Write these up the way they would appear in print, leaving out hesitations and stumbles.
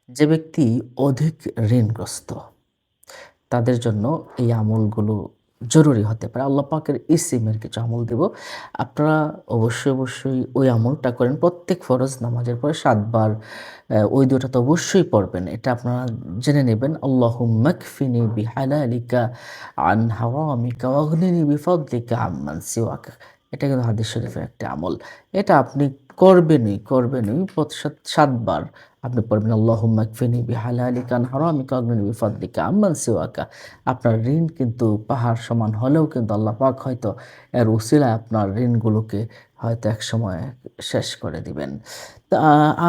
যে ব্যক্তি অধিক ঋণগ্রস্ত তাদের জন্য এই আমলগুলো জরুরি হতে পারে। আল্লাহ পাকের ইসিমের কিছু আমল দিব। আপনারা অবশ্যই ওই আমলটা করেন। প্রত্যেক ফরজ নামাজের পরে ৭ বার ওই ২ টা তো অবশ্যই পড়বেন। এটা আপনারা জেনে নেবেন। আল্লাহুম্মা কফিনি বিহালালিকা আন হারামিকা ওয়াগনিনি বিফদলিকা আম্মান সিওয়াক। এটা কিন্তু হাদিস শরীফের একটা আমল। এটা আপনি করবেনই ৭ বার আপনি পড়বেন আল্লাহুম্মা কফিনি বিহালালিকা আন হারামিকা ওয়াগনিনি বিফদলিকা আম্মান সিওয়াকা। আপনার ঋণ কিন্তু পাহাড় সমান হলেও কিন্তু আল্লাহ পাক হয়তো এর উসিলায় আপনার ঋণগুলোকে হয়তো একসময় শেষ করে দিবেন। তা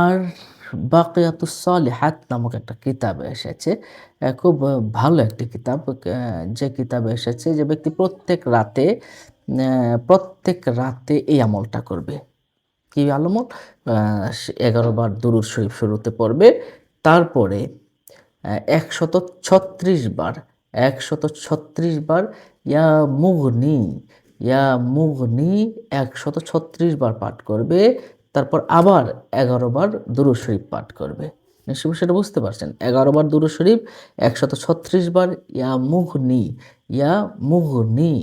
আর বাকিয়াতুস সালিহাত নামক একটা কিতাবে এসেছে। খুব ভালো একটি কিতাব। যে কিতাবে এসেছে যে ব্যক্তি প্রত্যেক রাতে এই আমলটা করবে। কি আমল? ১১ বার দুরূদ শরীফ শুরুতে পড়বে। তারপরে ১৩৬ বার ১৩৬ বার ইয়া মুগনি, ইয়া মুগনি ১৩৬ বার পাঠ করবে। তারপর আবার ১১ বার দুরূদ শরীফ পাঠ করবে। নিশ্চয়ই বিষয়টা বুঝতে পারছেন। ১১ বার দুরূদ শরীফ, ১৩৬ বার ইয়া মুগনি, ইয়া মুগনি,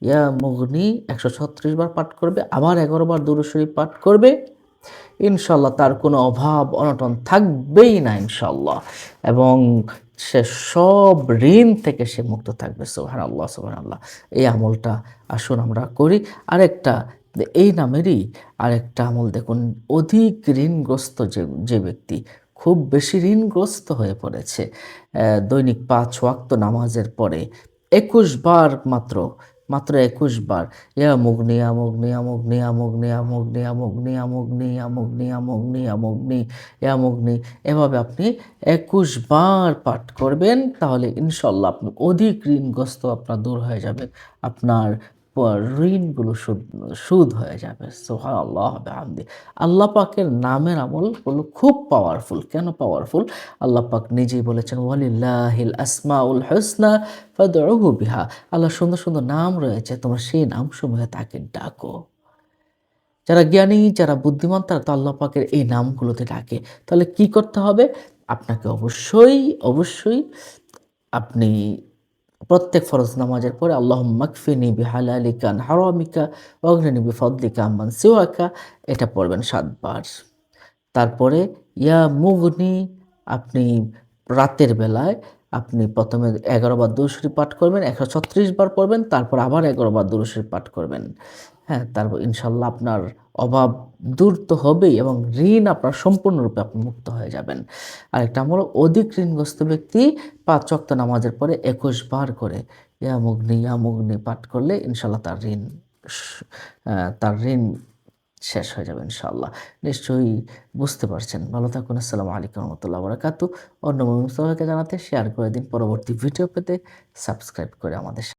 ইয়া মুগনি ১৩৬ বার পাঠ করবে। আবার ১১ বার দুরূদ শরীফ পাঠ করবে। ইনশাআল্লাহ তার কোনো অভাব অনটন থাকবেই না ইনশাআল্লাহ, এবং সে সব ঋণ থেকে সে মুক্ত থাকবে। সুবহানাল্লাহ, সুবহানাল্লাহ। এই আমলটা আসুন আমরা করি। আরেকটা এই নামেরই আরেকটা আমল দেখুন, অধিক ঋণগ্রস্ত যে ব্যক্তি খুব বেশি ঋণগ্রস্ত হয়ে পড়েছে, দৈনিক ৫ ওয়াক্ত নামাজের পরে ২১ বার মাত্র ২১ বার ইয়া মুগনি, ইয়া মুগনি, ইয়া মুগনি, ইয়া মুগনি, ইয়া মুগনি, ইয়া মুগনি, ইয়া মুগনি, ইয়া মুগনি, ইয়া মুগনি, ইয়া মুগনি, ইয়া মুগনি, এভাবে আপনি ২১ বার পাঠ করবেন। তাহলে ইনশাআল্লাহ আপনি অধিক ঋণগ্রস্ত আপনার দূর হয়ে যাবে। আপনার ঋণগুলো সুদ হয়ে যাবে। সুবহানাল্লাহ বিহামদি। আল্লাহ পাকের নামের আমলগুলো খুব পাওয়ারফুল। কেন পাওয়ারফুল? আল্লাহ পাক নিজেই বলেছেন ওয়ালিল্লাহিল আসমাউল হুসনা ফাদউহু বিহা। আল্লাহর সুন্দর সুন্দর নাম রয়েছে, তোমরা সেই নামসমূহে তাকে ডাকো। যারা জ্ঞানী, যারা বুদ্ধিমান তারা তো আল্লাহ পাকের এই নামগুলোতে ডাকে। তাহলে কি করতে হবে? আপনাকে অবশ্যই আপনি প্রত্যেক ফরজ নামাজের পরে আল্লাহুম্মা কফিনি বিহালালিকা আন হারামিকা ওয়াগনিনি বিফদলিকা আম্মান সিওয়াকা এটা পড়বেন ৭ বার। তারপরে ইয়া মুগনি আপনি রাতের বেলায় আপনি ১ম এ ১১ বার দুরূদ শরীফ পাঠ করবেন, ১৩৬ বার পড়বেন, তারপর আবার ১১ বার দুরূদ শরীফ পাঠ করবেন। হ্যাঁ? তারপর ইনশাআল্লাহ আপনার অভাব দূর তো হবেই, এবং ঋণ আপনার সম্পূর্ণরূপে আপনি মুক্ত হয়ে যাবেন। আরেকটা আমল, অধিক ঋণগ্রস্ত ব্যক্তি ৫ ওয়াক্ত নামাজের পরে ২১ বার করে ইয়া মুগনি পাঠ করলে ইনশাআল্লাহ স তার ঋণ শেষ হয়ে যাবে ইনশাআল্লাহ। নিশ্চয়ই বুঝতে পারছেন। ভালো থাকুন। আসসালামু আলাইকুম ওয়া রাহমাতুল্লাহি ওয়া বারাকাতুহু। অন্য মুমিন সবাইকে জানাতে শেয়ার করে দিন। পরবর্তী ভিডিও পেতে সাবস্ক্রাইব করে আমাদের